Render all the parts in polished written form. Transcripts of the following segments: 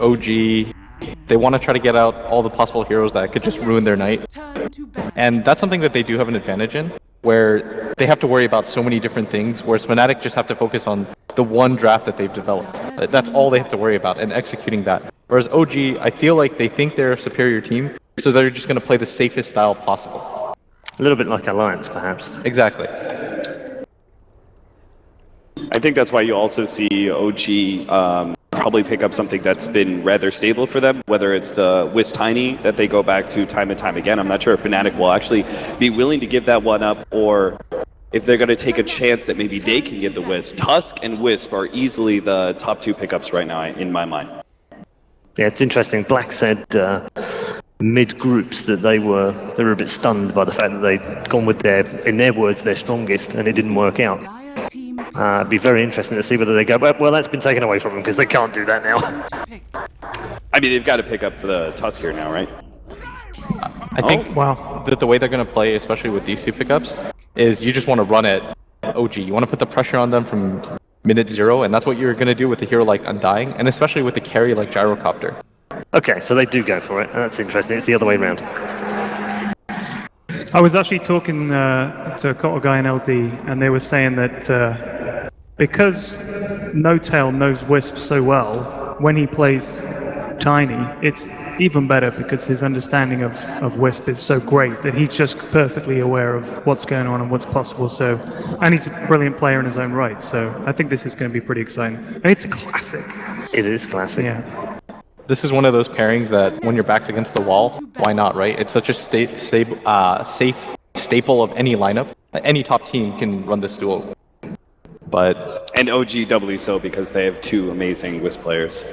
OG, they want to try to get out all the possible heroes that could just ruin their night. And that's something that they do have an advantage in, where they have to worry about so many different things, whereas Fnatic just have to focus on the one draft that they've developed. That's all they have to worry about, and executing that. Whereas OG, I feel like they think they're a superior team, so they're just going to play the safest style possible. A little bit like Alliance, perhaps. Exactly. I think that's why you also see OG probably pick up something that's been rather stable for them, whether it's the Wisp Tiny that they go back to time and time again. I'm not sure if Fnatic will actually be willing to give that one up, or if they're going to take a chance that maybe they can get the Wisp. Tusk and Wisp are easily the top two pickups right now in my mind. Yeah, it's interesting. Black said mid groups that they were a bit stunned by the fact that they'd gone with in their words, their strongest, and it didn't work out. It'd be very interesting to see whether they go, well, that's been taken away from them because they can't do that now. I mean, they've got to pick up the Tusk here now, right? I think that the way they're going to play, especially with these two pickups, is you just want to run at OG. You want to put the pressure on them from minute 0, and that's what you're going to do with a hero like Undying, and especially with a carry like Gyrocopter. Okay, so they do go for it. That's interesting. It's the other way around. I was actually talking to a Kotal guy in LD, and they were saying that because No Tail knows Wisp so well, when he plays Tiny, it's even better because his understanding of Wisp is so great that he's just perfectly aware of what's going on and what's possible. So, and he's a brilliant player in his own right. So I think this is going to be pretty exciting. And it's a classic. It is classic. Yeah. This is one of those pairings that when your back's against the wall, why not, right? It's such a safe staple of any lineup. Any top team can run this duel. But And OG doubly so because they have two amazing Wisp players.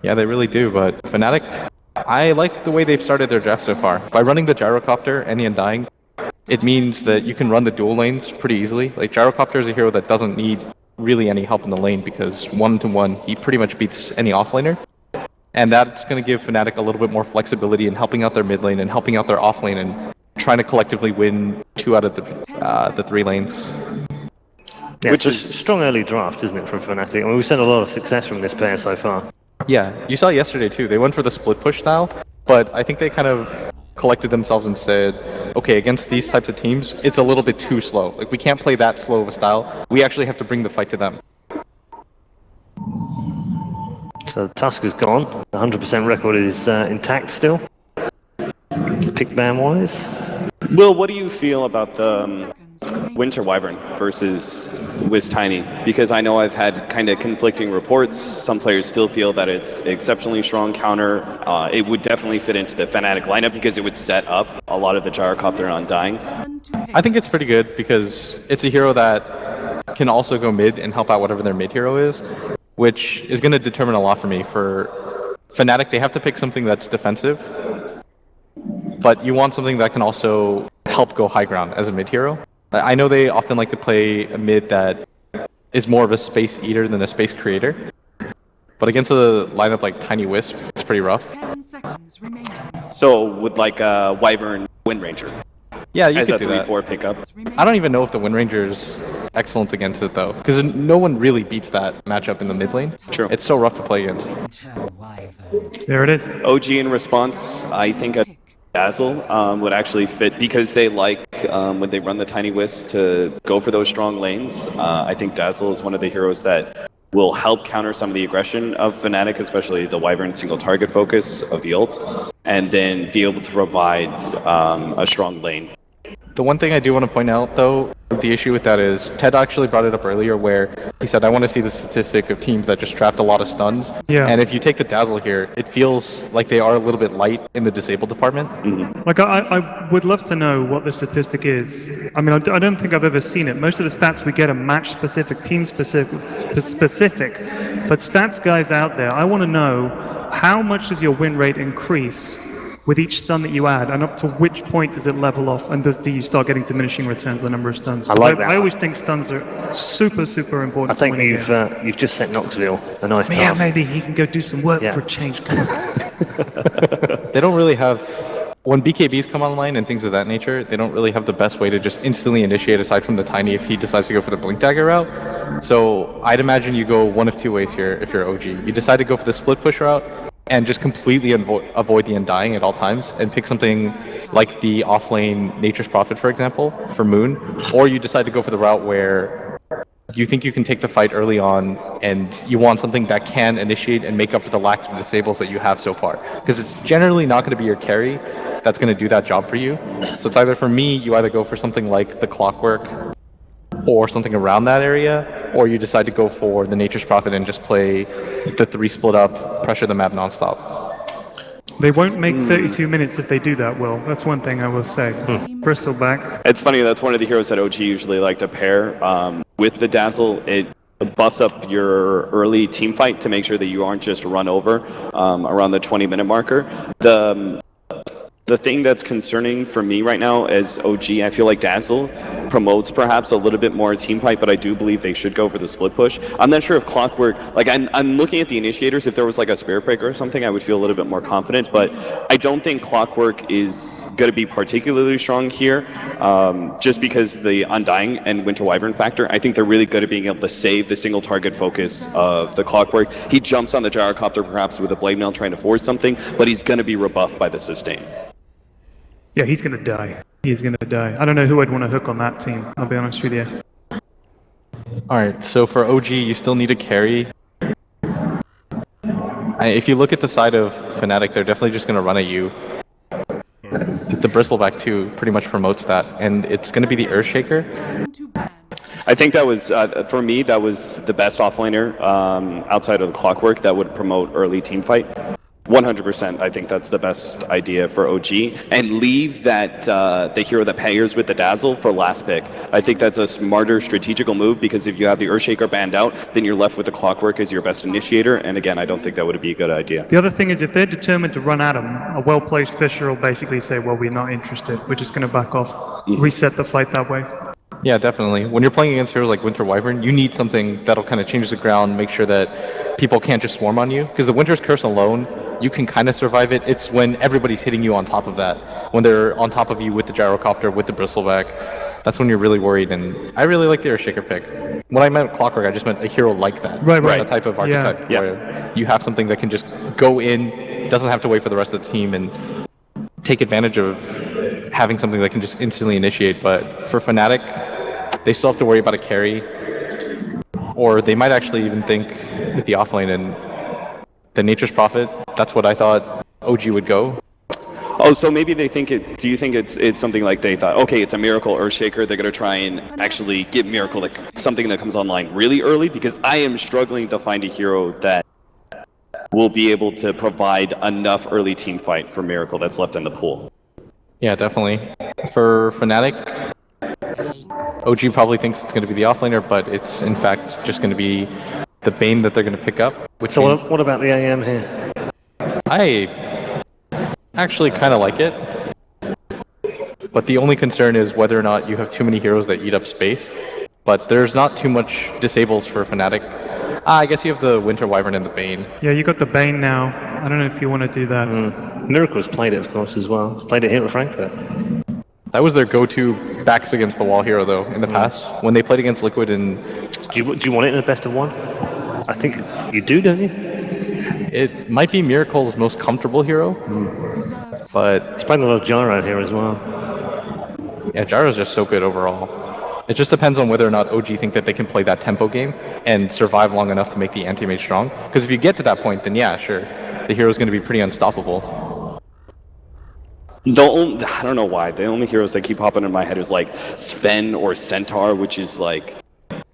yeah, they really do. But Fnatic, I like the way they've started their draft so far. By running the Gyrocopter and the Undying, it means that you can run the dual lanes pretty easily. Like, Gyrocopter is a hero that doesn't need really any help in the lane because 1-to-1, he pretty much beats any offlaner. And that's going to give Fnatic a little bit more flexibility in helping out their mid lane and helping out their off lane and trying to collectively win 2 out of the 3 lanes. Yeah, Which it's is a strong early draft, isn't it, from Fnatic? I mean, we've seen a lot of success from this pair so far. Yeah, you saw it yesterday too. They went for the split push style, but I think they kind of collected themselves and said, okay, against these types of teams, it's a little bit too slow. Like, we can't play that slow of a style. We actually have to bring the fight to them. So Tusk is gone. The 100% record is intact still. Pick ban-wise. Will, what do you feel about the Winter Wyvern versus Wisp Tiny? Because I know I've had kind of conflicting reports. Some players still feel that it's exceptionally strong counter. It would definitely fit into the Fnatic lineup because it would set up a lot of the Gyrocopter and Undying. I think it's pretty good because it's a hero that can also go mid and help out whatever their mid hero is, which is going to determine a lot for me. For Fnatic, they have to pick something that's defensive, but you want something that can also help go high ground as a mid hero. I know they often like to play a mid that is more of a space eater than a space creator, but against a lineup like Tiny Wisp, it's pretty rough. 10 seconds remaining. So would like a Wyvern Wind Ranger Yeah, you as a could do that. 3-4 pickup. I don't even know if the Wind Ranger's excellent against it though, because no one really beats that matchup in the mid lane. True. It's so rough to play against. There it is. OG in response, I think a Dazzle would actually fit because they like when they run the Tiny Wisp to go for those strong lanes. I think Dazzle is one of the heroes that will help counter some of the aggression of Fnatic, especially the Wyvern single target focus of the ult, and then be able to provide a strong lane. The one thing I do want to point out, though, the issue with that is Ted actually brought it up earlier where he said, I want to see the statistic of teams that just draft a lot of stuns. Yeah. And if you take the Dazzle here, it feels like they are a little bit light in the disabled department. Like, I would love to know what the statistic is. I mean, I don't think I've ever seen it. Most of the stats we get are match-specific, team-specific, but stats guys out there, I want to know how much does your win rate increase with each stun that you add, and up to which point does it level off, and do you start getting diminishing returns on the number of stuns? I like that. I always think stuns are super, super important. I think for winning games. you've just set Knoxville a nice Yeah, task. maybe he can go do some work Yeah. for a change. They don't really have... When BKBs come online and things of that nature, they don't really have the best way to just instantly initiate aside from the Tiny if he decides to go for the Blink Dagger route. So I'd imagine you go one of two ways here if you're OG. You decide to go for the split push route, and just completely avoid the Undying at all times, and pick something like the offlane Nature's Prophet, for example, for Moon, or you decide to go for the route where you think you can take the fight early on, and you want something that can initiate and make up for the lack of disables that you have so far. Because it's generally not going to be your carry that's going to do that job for you. So it's either, for me, you either go for something like the Clockwork or something around that area, or you decide to go for the Nature's Prophet and just play the 3 split up, pressure the map nonstop. They won't make 32 minutes if they do that, Will. That's one thing I will say. Bristleback. It's funny, that's one of the heroes that OG usually like to pair. With the Dazzle, it buffs up your early team fight to make sure that you aren't just run over around the 20-minute marker. The thing that's concerning for me right now as OG, I feel like Dazzle promotes perhaps a little bit more team fight, but I do believe they should go for the split push. I'm not sure if Clockwork, like I'm looking at the initiators, if there was like a Spirit Breaker or something, I would feel a little bit more confident, but I don't think Clockwork is going to be particularly strong here, just because the Undying and Winter Wyvern factor. I think they're really good at being able to save the single target focus of the Clockwork. He jumps on the Gyrocopter perhaps with a Blade Mail trying to force something, but he's going to be rebuffed by the sustain. Yeah, he's going to die. He's going to die. I don't know who I'd want to hook on that team, I'll be honest with you. Alright, so for OG, you still need a carry. If you look at the side of Fnatic, they're definitely just going to run at you. The Bristleback too pretty much promotes that, and it's going to be the Earthshaker. I think that was, for me, that was the best offlaner outside of the Clockwork that would promote early team fight. 100%, I think that's the best idea for OG. And leave that the hero that pairs with the Dazzle for last pick. I think that's a smarter strategical move, because if you have the Earthshaker banned out, then you're left with the Clockwork as your best initiator. And again, I don't think that would be a good idea. The other thing is, if they're determined to run at him, a well-placed Fisher will basically say, well, we're not interested. We're just going to back off. Reset the fight that way. Yeah, definitely. When you're playing against heroes like Winter Wyvern, you need something that'll kind of change the ground, make sure that people can't just swarm on you. Because the Winter's Curse alone, you can kind of survive it. It's when everybody's hitting you on top of that. When they're on top of you with the Gyrocopter, with the Bristleback, that's when you're really worried. And I really like the Earthshaker pick. When I meant Clockwork, I just meant a hero like that. Right. That type of archetype where you have something that can just go in, doesn't have to wait for the rest of the team, and take advantage of having something that can just instantly initiate. But for Fnatic, they still have to worry about a carry, or they might actually even think with the offlane and the Nature's Prophet. That's what I thought OG would go. Oh, so maybe they think it. Do you think it's something like they thought, okay, it's a Miracle Earthshaker, they're going to try and actually get Miracle, like something that comes online really early? Because I am struggling to find a hero that will be able to provide enough early team fight for Miracle that's left in the pool. Yeah, definitely. For Fnatic, OG probably thinks it's going to be the offlaner, but it's in fact just going to be the Bane that they're going to pick up. So what about the AM here? I actually kind of like it, but the only concern is whether or not you have too many heroes that eat up space. But there's not too much disables for Fnatic. I guess you have the Winter Wyvern and the Bane. Yeah, you got the Bane now. I don't know if you want to do that. Miracle's played it, of course, as well. Played it here at Frankfurt. That was their go-to backs against the wall hero, though, in the past. When they played against Liquid and... Do you want it in a best of one? I think you do, don't you? It might be Miracle's most comfortable hero, but... He's playing a lot of Gyro here as well. Yeah, Gyro's just so good overall. It just depends on whether or not OG think that they can play that tempo game and survive long enough to make the anti-mage strong. Because if you get to that point, then yeah, sure, the hero's going to be pretty unstoppable. I don't know why. The only heroes that keep popping in my head is like Sven or Centaur, which is like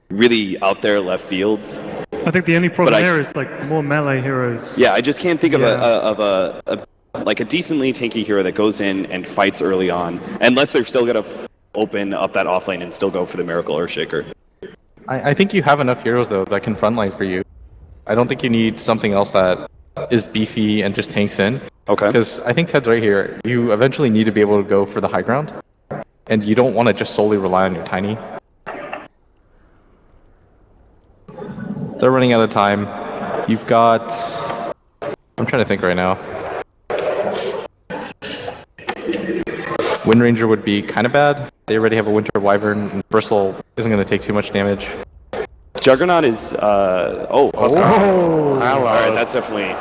really out there left fields. I think the only problem there is like more melee heroes. Yeah, I just can't think of a decently tanky hero that goes in and fights early on, unless they're still gonna open up that offlane and still go for the Miracle Earthshaker. I think you have enough heroes though that can frontline for you. I don't think you need something else that is beefy and just tanks in. Okay. Because I think Ted's right here. You eventually need to be able to go for the high ground, and you don't want to just solely rely on your tiny. They're running out of time. You've got... I'm trying to think right now. Wind Ranger would be kind of bad. They already have a Winter Wyvern, and Bristle isn't going to take too much damage. Juggernaut is... Huskar. Oh, Alright, that's definitely...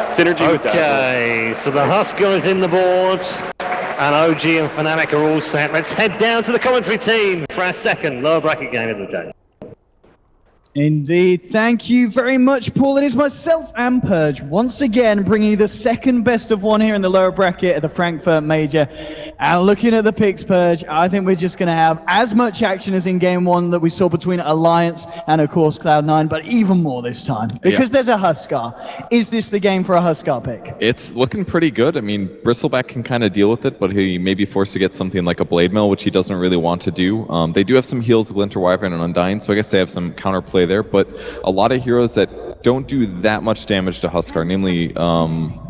Synergy with Dazzle. Okay, so the Husker is in the board, and OG and Fnatic are all set. Let's head down to the commentary team for our second lower bracket game of the day. Indeed. Thank you very much, Paul. It is myself and Purge once again bringing you the second best of one here in the lower bracket at the Frankfurt Major. And looking at the picks, Purge, I think we're just going to have as much action as in game one that we saw between Alliance and, of course, Cloud9, but even more this time because there's a Huskar. Is this the game for a Huskar pick? It's looking pretty good. I mean, Bristleback can kind of deal with it, but he may be forced to get something like a Blade Mill, which he doesn't really want to do. They do have some heals with Winter Wyvern and Undying, so I guess they have some counterplay there, but a lot of heroes that don't do that much damage to Huskar, namely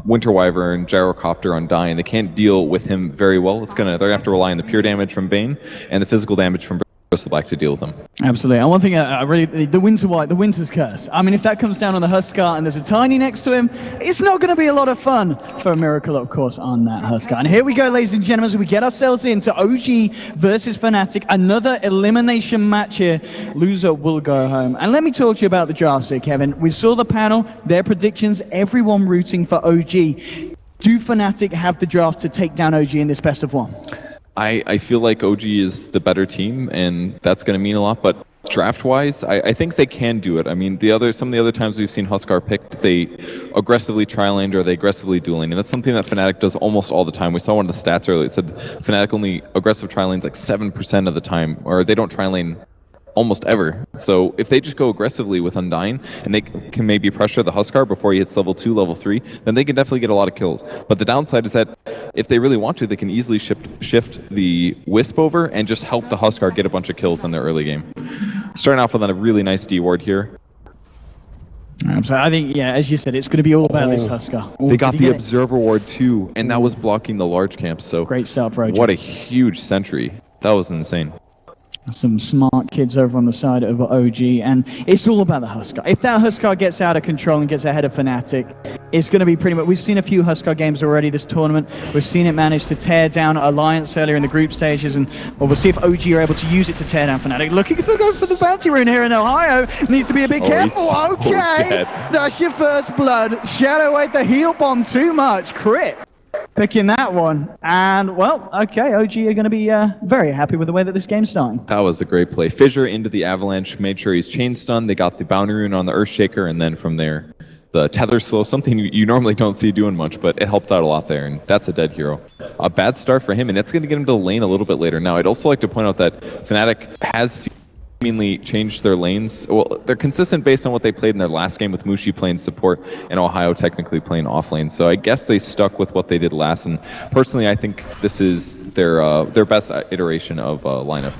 Winter Wyvern, Gyrocopter, Undying, they can't deal with him very well. They're gonna have to rely on the pure damage from Bane and the physical damage from Bristleback to deal with them. Absolutely. And one thing I really, the Winter's Curse. I mean, if that comes down on the Huskar and there's a Tiny next to him, it's not going to be a lot of fun for a Miracle, of course, on that Huskar. And here we go, ladies and gentlemen, as we get ourselves into OG versus Fnatic, another elimination match here. Loser will go home. And let me talk to you about the drafts here, Kevin. We saw the panel, their predictions, everyone rooting for OG. Do Fnatic have the draft to take down OG in this best of one? I feel like OG is the better team, and that's going to mean a lot, but draft-wise, I think they can do it. I mean, some of the other times we've seen Huskar picked, they aggressively tri-laned or they aggressively dueling, and that's something that Fnatic does almost all the time. We saw one of the stats earlier. It said Fnatic only aggressive tri-lanes like 7% of the time, or they don't tri-lane almost ever. So if they just go aggressively with Undying and they can maybe pressure the Huskar before he hits level 2, level 3, then they can definitely get a lot of kills. But the downside is that if they really want to, they can easily shift the Wisp over and just help the Huskar get a bunch of kills in their early game. Starting off with a really nice D ward here. So I think, yeah, as you said, it's going to be all about this Huskar. They got the Observer ward too, and that was blocking the large camp. So great start for OG. What a huge sentry. That was insane. Some smart kids over on the side of OG, and it's all about the Huskar. If that Huskar gets out of control and gets ahead of Fnatic, it's going to be pretty much... We've seen a few Huskar games already this tournament. We've seen it manage to tear down Alliance earlier in the group stages, and we'll see if OG are able to use it to tear down Fnatic. Looking to go for the bounty rune here in Ohio. Needs to be a bit careful. Okay, that's your first blood. Shadow ate the heal bomb too much. Crit. Picking that one, and well, okay, OG are going to be very happy with the way that this game's starting. That was a great play. Fissure into the Avalanche, made sure he's chain stunned. They got the bounty rune on the Earthshaker, and then from there, the tether slow, something you normally don't see doing much, but it helped out a lot there, and that's a dead hero. A bad start for him, and it's going to get him to the lane a little bit later. Now, I'd also like to point out that Fnatic has seemingly changed their lanes. Well, they're consistent based on what they played in their last game with Mushi playing support and Ohio technically playing off lane. So I guess they stuck with what they did last, and personally I think this is their best iteration of lineup.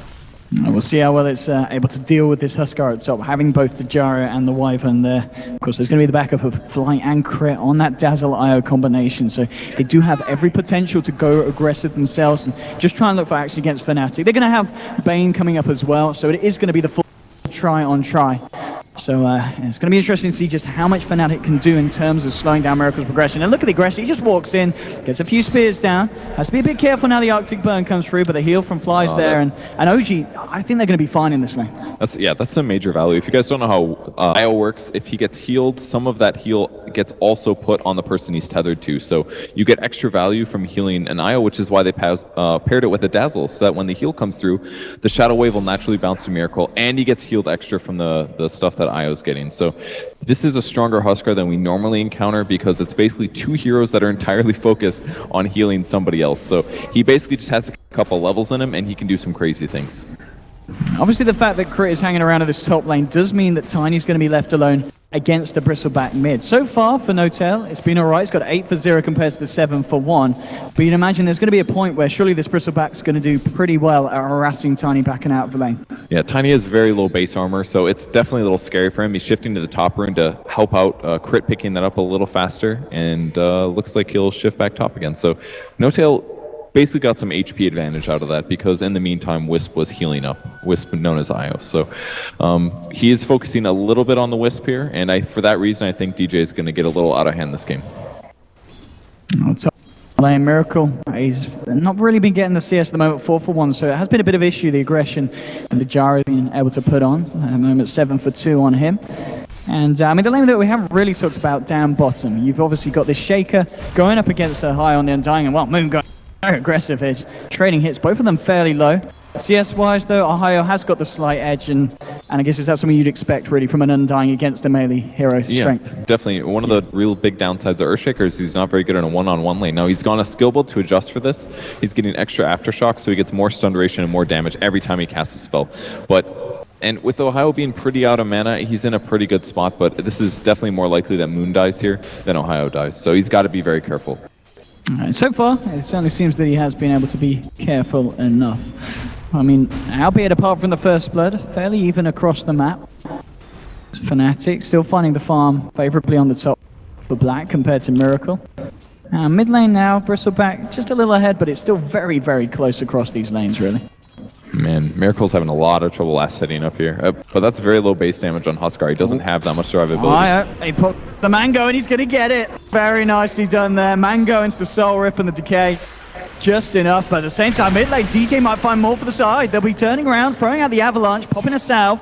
We'll see how well it's able to deal with this Huskar at top, having both the Gyro and the Wyvern there. Of course, there's going to be the backup of Flight and Crit on that Dazzle IO combination, so they do have every potential to go aggressive themselves and just try and look for action against Fnatic. They're going to have Bane coming up as well, so it is going to be the full try on try. So it's going to be interesting to see just how much Fnatic can do in terms of slowing down Miracle's progression. And look at the aggression. He just walks in, gets a few spears down. Has to be a bit careful now the Arctic Burn comes through, but the heal from Fly's there. And OG, I think they're going to be fine in this lane. That's some major value. If you guys don't know how IO works, if he gets healed, some of that heal gets also put on the person he's tethered to. So you get extra value from healing an IO, which is why they paired it with a Dazzle, so that when the heal comes through, the Shadow Wave will naturally bounce to Miracle, and he gets healed extra from the stuff that IO's getting. So this is a stronger Huskar than we normally encounter because it's basically two heroes that are entirely focused on healing somebody else. So he basically just has a couple levels in him and he can do some crazy things. Obviously the fact that Crit is hanging around at this top lane does mean that Tiny's going to be left alone against the Bristleback mid. So far for N0tail, it's been alright. It's got 8 for 0 compared to the 7 for 1. But you'd imagine there's going to be a point where surely this Bristleback's going to do pretty well at harassing Tiny backing out of the lane. Yeah, Tiny has very low base armor, so it's definitely a little scary for him. He's shifting to the top rune to help out Crit picking that up a little faster, and looks like he'll shift back top again. So N0tail basically got some HP advantage out of that because in the meantime Wisp was healing up, Wisp known as IO. So he is focusing a little bit on the Wisp here, and for that reason I think DJ is going to get a little out of hand this game. Lane Miracle, he's not really been getting the CS at the moment, 4 for 1, so it has been a bit of issue, the aggression that the Gyro has been able to put on. At the moment 7 for 2 on him. And I mean, the lane that we haven't really talked about down bottom, you've obviously got this Shaker going up against a high on the Undying, and well, Moon going very aggressive here, just trading hits, both of them fairly low. CS-wise though, Ohio has got the slight edge, and I guess is that something you'd expect really from an Undying against a melee hero strength? Yeah, definitely. One of the real big downsides of Earthshaker is he's not very good in a one-on-one lane. Now he's gone a skill build to adjust for this. He's getting extra aftershock, so he gets more stun duration and more damage every time he casts a spell. And with Ohio being pretty out of mana, he's in a pretty good spot, but this is definitely more likely that Moon dies here than Ohio dies. So he's got to be very careful. All right, so far, it certainly seems that he has been able to be careful enough. I mean, albeit apart from the first blood, fairly even across the map. Fnatic still finding the farm favorably on the top for Black compared to Miracle. Mid lane now, Bristleback just a little ahead, but it's still very, very close across these lanes, really. Man, Miracle's having a lot of trouble last setting up here. But that's very low base damage on Huskar. He doesn't have that much survivability. He put the Mango and he's going to get it. Very nicely done there. Mango into the Soul Rip and the Decay. Just enough, but at the same time, mid lane, DJ might find more for the side. They'll be turning around, throwing out the Avalanche, popping a salve.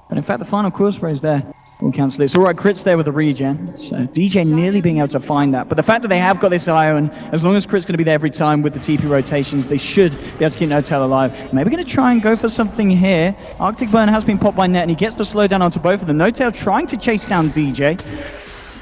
But in fact, the final core spray is there. We'll cancel it. It's all right, Crit's there with the regen. So DJ nearly being able to find that. But the fact that they have got this IO, and as long as Crit's going to be there every time with the TP rotations, they should be able to keep No-Tail alive. Maybe going to try and go for something here. Arctic Burn has been popped by Net, and he gets the slowdown onto both of them. No-Tail trying to chase down DJ.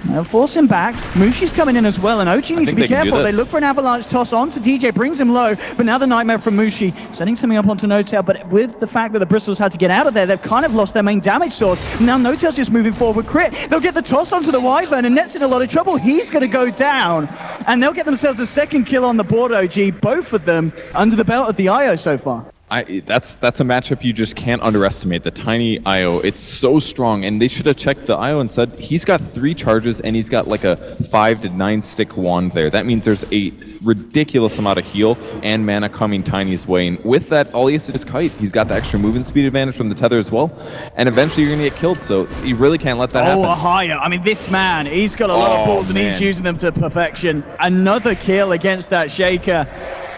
They'll force him back. Mushi's coming in as well, and OG needs to be careful. They look for an avalanche toss onto DJ, brings him low, but now the Nightmare from Mushi, setting something up onto No-Tail, but with the fact that the Bristles had to get out of there, they've kind of lost their main damage source. Now No-Tail's just moving forward with Crit. They'll get the toss onto the Wyvern, and Net's in a lot of trouble. He's going to go down, and they'll get themselves a second kill on the board, OG, both of them under the belt of the IO so far. That's a matchup you just can't underestimate. The tiny IO, it's so strong, and they should have checked the IO and said he's got 3 charges and he's got like a 5 to 9 stick wand there. That means there's a ridiculous amount of heal and mana coming Tiny's way. And with that, all he has to do is kite. He's got the extra movement speed advantage from the tether as well, and eventually you're gonna get killed. So you really can't let that happen. Oh, Ohio! I mean, this man, he's got a lot of balls and he's using them to perfection. Another kill against that Shaker.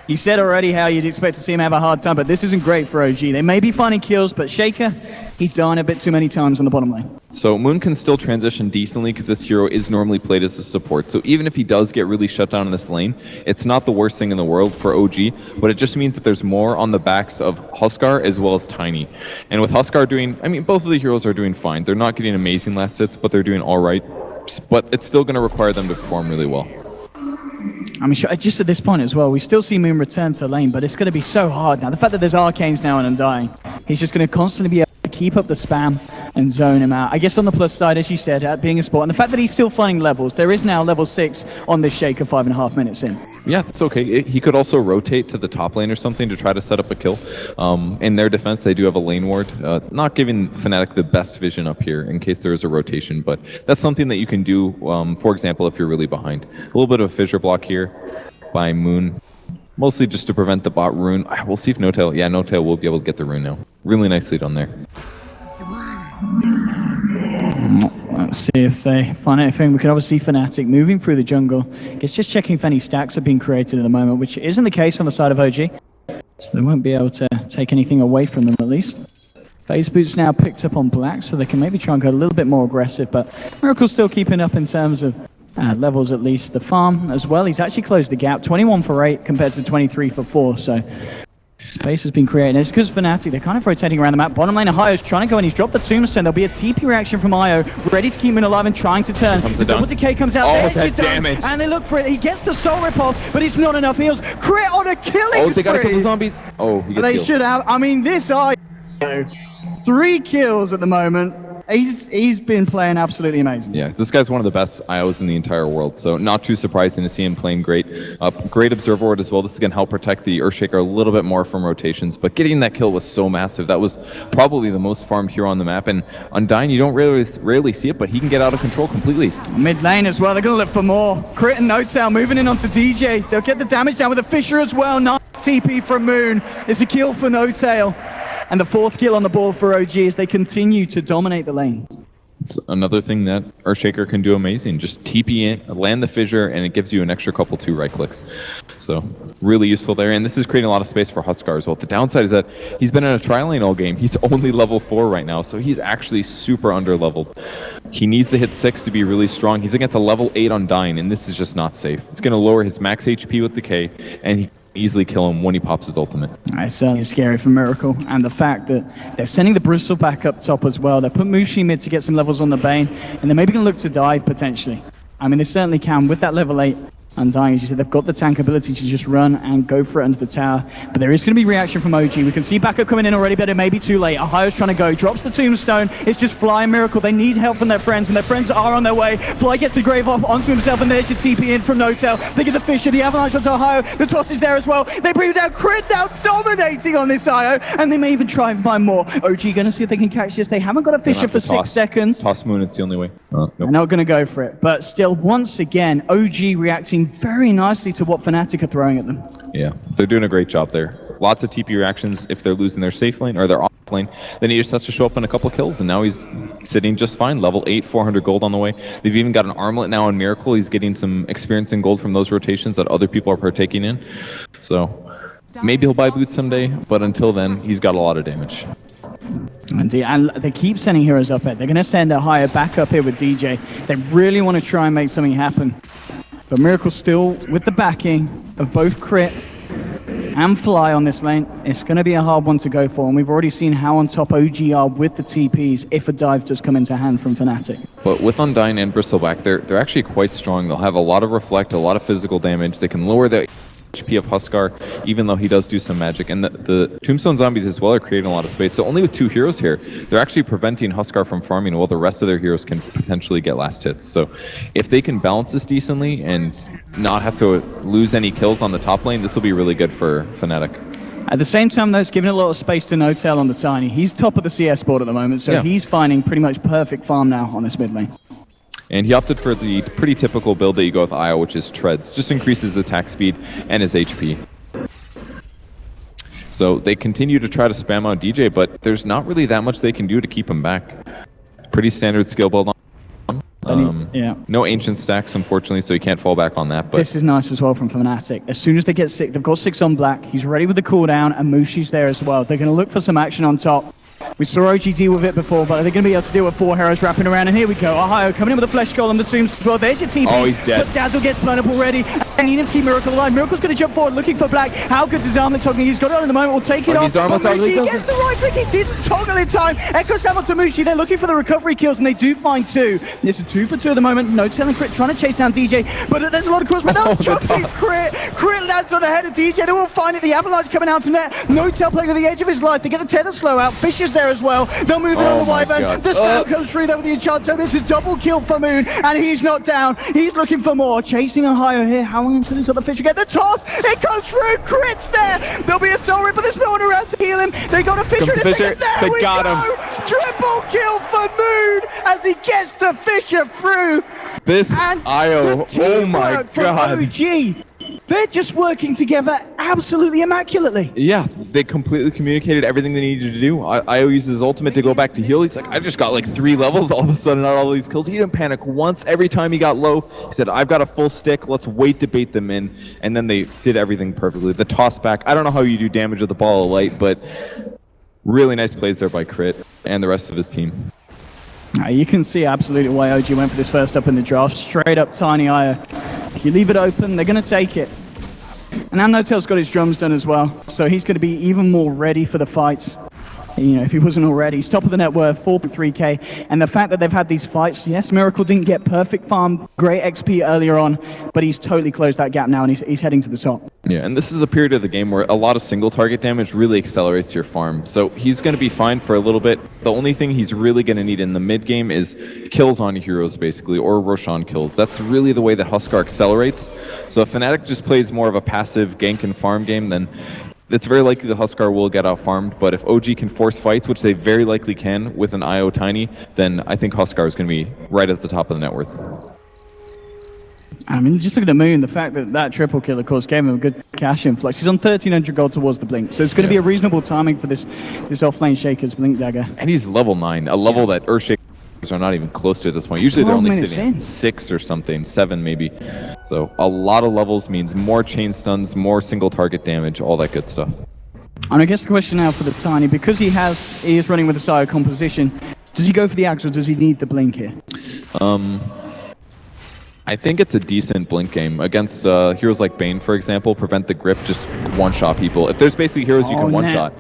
You said already how you'd expect to see him have a hard time, but this isn't great for OG. They may be finding kills, but Shaker, he's dying a bit too many times on the bottom lane. So Moon can still transition decently because this hero is normally played as a support. So even if he does get really shut down in this lane, it's not the worst thing in the world for OG, but it just means that there's more on the backs of Huskar as well as Tiny. And with Huskar doing, I mean, both of the heroes are doing fine. They're not getting amazing last hits, but they're doing all right. But it's still going to require them to perform really well. I mean, just at this point as well, we still see Moon return to the lane, but it's going to be so hard now. The fact that there's Arcanes now and Undying, he's just going to constantly be able to keep up the spam and zone him out. I guess on the plus side, as you said, being a sport, and the fact that he's still finding levels, there is now level 6 on this Shaker 5.5 minutes in. Yeah, that's okay. He could also rotate to the top lane or something to try to set up a kill. In their defense, they do have a lane ward, not giving Fnatic the best vision up here in case there is a rotation, but that's something that you can do, for example, if you're really behind. A little bit of a fissure block here by Moon, mostly just to prevent the bot rune. We'll see if No-Tail, yeah, No-Tail will be able to get the rune now. Really nicely done there. Let's see if they find anything. We can obviously see Fnatic moving through the jungle. It's just checking if any stacks have been created at the moment, which isn't the case on the side of OG. So they won't be able to take anything away from them at least. Phase Boots now picked up on Black, so they can maybe try and go a little bit more aggressive, but Miracle's still keeping up in terms of levels at least. The farm as well, he's actually closed the gap. 21 for 8 compared to 23 for 4, so space has been created. It's because Fnatic, they're kind of rotating around the map. Bottom lane, Ohio's trying to go and he's dropped the tombstone. There'll be a TP reaction from IO, ready to keep him alive and trying to turn. The double decay comes out. Oh, that damage. And they look for it. He gets the soul rip off, but it's not enough heals. Crit on a killing they gotta spree. kill the zombies. Oh, he gets They healed. should have. I mean, this IO, 3 kills at the moment. He's been playing absolutely amazing. Yeah, this guy's one of the best IOs in the entire world, so not too surprising to see him playing great. Great Observer Ward as well. This is going to help protect the Earthshaker a little bit more from rotations, but getting that kill was so massive. That was probably the most farmed hero on the map, and Undying, you don't rarely see it, but he can get out of control completely. Mid lane as well, they're going to look for more. Crit and No-Tail moving in onto DJ. They'll get the damage down with a Fissure as well. Nice TP from Moon. It's a kill for No-Tail. And the 4th kill on the board for OG as they continue to dominate the lane. It's another thing that Earthshaker can do amazing. Just TP in, land the fissure, and it gives you an extra couple 2 right clicks. So really useful there. And this is creating a lot of space for Huskar as well. The downside is that he's been in a tri lane all game. He's only level 4 right now, so he's actually super under leveled. He needs to hit 6 to be really strong. He's against a level 8 Undyne, and this is just not safe. It's going to lower his max HP with Decay, and he easily kill him when he pops his ultimate. It's certainly scary for Miracle, and the fact that they're sending the Bristle back up top as well. They put Mushi mid to get some levels on the Bane, and they're maybe going to look to dive potentially. I mean, they certainly can with that level 8 Undyne. As you said, they've got the tank ability to just run and go for it under the tower, but there is going to be reaction from OG. We can see backup coming in already, but it may be too late. Ohio's trying to go, drops the tombstone. It's just Fly and Miracle. They need help from their friends, and their friends are on their way. Fly gets the Grave off onto himself, and there's your TP in from Notel. They get the Fissure, the Avalanche onto Ohio. The toss is there as well. They bring him down. Crit now dominating on this IO, and they may even try and find more. OG going to see if they can catch this. They haven't got a Fissure for 6 seconds. Toss Moon, it's the only way. Nope. They're not going to go for it, but still, once again, OG reacting very nicely to what Fnatic are throwing at them. Yeah, they're doing a great job there. Lots of TP reactions if they're losing their safe lane or their off lane. Then he just has to show up in a couple kills, and now he's sitting just fine. Level 8, 400 gold on the way. They've even got an armlet now on Miracle. He's getting some experience and gold from those rotations that other people are partaking in. So maybe he'll buy boots someday, but until then, he's got a lot of damage. Indeed, and they keep sending heroes up here. They're going to send a higher back up here with DJ. They really want to try and make something happen. But Miracle still with the backing of both Crit and Fly on this lane. It's going to be a hard one to go for, and we've already seen how on top OG are with the TPs if a dive does come into hand from Fnatic. But with Undyne and Bristleback, they're actually quite strong. They'll have a lot of reflect, a lot of physical damage. They can lower the HP of Huskar, even though he does do some magic. And the Tombstone Zombies as well are creating a lot of space. So only with 2 heroes here, they're actually preventing Huskar from farming while the rest of their heroes can potentially get last hits. So if they can balance this decently and not have to lose any kills on the top lane, this will be really good for Fnatic. At the same time, though, it's giving a lot of space to Notel on the Tiny. He's top of the CS board at the moment, so he's finding pretty much perfect farm now on this mid lane. And he opted for the pretty typical build that you go with IO, which is Treads. Just increases attack speed and his HP. So they continue to try to spam out DJ, but there's not really that much they can do to keep him back. Pretty standard skill build on. No ancient stacks, unfortunately, so you can't fall back on that. But this is nice as well from Fnatic. As soon as they get 6, they've got 6 on black. He's ready with the cooldown, and Mushi's there as well. They're going to look for some action on top. We saw OG deal with it before, but they're going to be able to deal with 4 heroes wrapping around, and here we go. Ohio coming in with a flesh golem, the tombs as well. There's your TP. Oh, he's dead. But Dazzle gets blown up already. And need him to keep Miracle alive. Miracle's going to jump forward, looking for black. How good's his armlet toggling? He's got it on in the moment. We'll take it off. Mushi gets the right pick. He didn't toggle in time. Echo Samuel to Mushi. They're looking for the recovery kills, and they do find 2. This is 2 for 2 at the moment. Notel and Crit trying to chase down DJ, but there's a lot of cross. But they'll chucking Crit. Crit lands on the head of DJ. They will find it. The Avalanche coming out to net. Notel playing on the edge of his life. They get the tether slow out. Fisher's there as well. They'll move it on the Wyvern. The slam comes through there with the Enchanto. This is double kill for Moon, and he's not down. He's looking for more. Chasing Ohio here. How long until this other Fisher get the toss? It goes through. Crit's there. There'll be a soul rip, but there's no one around to heal him. They got a Fisher. There we got go. him. Triple kill for Moon as he gets the Fisher through. This and IO, oh my god. OG. They're just working together absolutely immaculately. Yeah, they completely communicated everything they needed to do. IO uses his ultimate to go back to heal. He's like, I just got like 3 levels all of a sudden out of all these kills. He didn't panic once. Every time he got low, he said, I've got a full stick. Let's wait to bait them in. And then they did everything perfectly. The toss back, I don't know how you do damage with the ball of light, but really nice plays there by Crit and the rest of his team. You can see absolutely why OG went for this first up in the draft. Straight up Tiny IO. If you leave it open, they're going to take it. And now Notel's got his drums done as well, so he's going to be even more ready for the fights. You know, if he wasn't already. He's top of the net worth, 4.3k. And the fact that they've had these fights, yes, Miracle didn't get perfect farm, great XP earlier on, but he's totally closed that gap now, and he's heading to the top. Yeah, and this is a period of the game where a lot of single target damage really accelerates your farm. So he's going to be fine for a little bit. The only thing he's really going to need in the mid game is kills on heroes, basically, or Roshan kills. That's really the way that Huskar accelerates. So if Fnatic just plays more of a passive gank and farm game, then it's very likely the Huskar will get out farmed, but if OG can force fights, which they very likely can with an IO Tiny, then I think Huskar is going to be right at the top of the net worth. I mean, just look at the Moon. The fact that that triple kill, of course, gave him a good cash influx. He's on 1,300 gold towards the Blink, so it's going to be a reasonable timing for this offlane Shaker's Blink Dagger. And he's level 9, a level that Earthshaker are not even close to at this point. Usually they're 12 only minutes sitting in. at 6 or something, 7 maybe. So a lot of levels means more chain stuns, more single target damage, all that good stuff. And I guess the question now for the Tiny, because he is running with the Sire composition, does he go for the axe or does he need the blink here? I think it's a decent blink game against heroes like Bane, for example. Prevent the grip, just one-shot people. If there's basically heroes you can one-shot,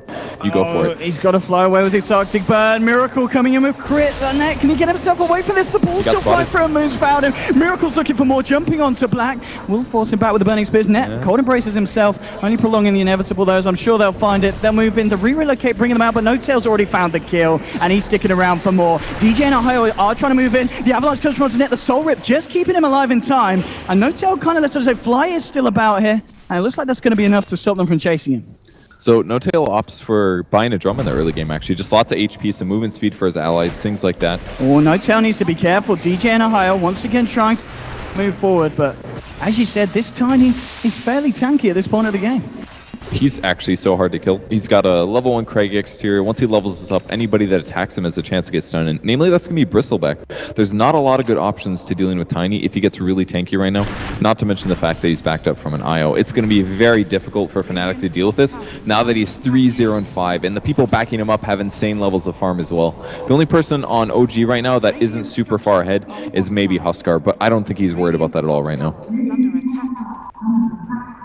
you go for it. He's got to fly away with his Arctic Bird. Miracle coming in with crit. Net, can he get himself away from this? The ball still flying through and moves found him. Miracle's looking for more, jumping onto Black. Will force him back with the Burning Spears. Net, cold embraces himself, only prolonging the inevitable those. I'm sure they'll find it. They'll move in to re-relocate, bringing them out, but No-Tail's already found the kill, and he's sticking around for more. DJ and Ohio are trying to move in. The Avalanche comes towards Net. The Soul Rip just keeping him alive in time. And No-Tail kind of lets us say Fly is still about here, and it looks like that's going to be enough to stop them from chasing him. So No-Tail opts for buying a drum in the early game, actually. Just lots of HP, some movement speed for his allies, things like that. Oh, No-Tail needs to be careful. DJ and Ohio once again trying to move forward, but as you said, this Tiny is fairly tanky at this point of the game. He's actually so hard to kill. He's got a level 1 Craig exterior. Once he levels this up, anybody that attacks him has a chance to get stunned. And namely, that's going to be Bristleback. There's not a lot of good options to dealing with Tiny if he gets really tanky right now. Not to mention the fact that he's backed up from an IO. It's going to be very difficult for Fnatic to deal with this now that he's 3-0-5. And the people backing him up have insane levels of farm as well. The only person on OG right now that isn't super far ahead is maybe Huskar, but I don't think he's worried about that at all right now.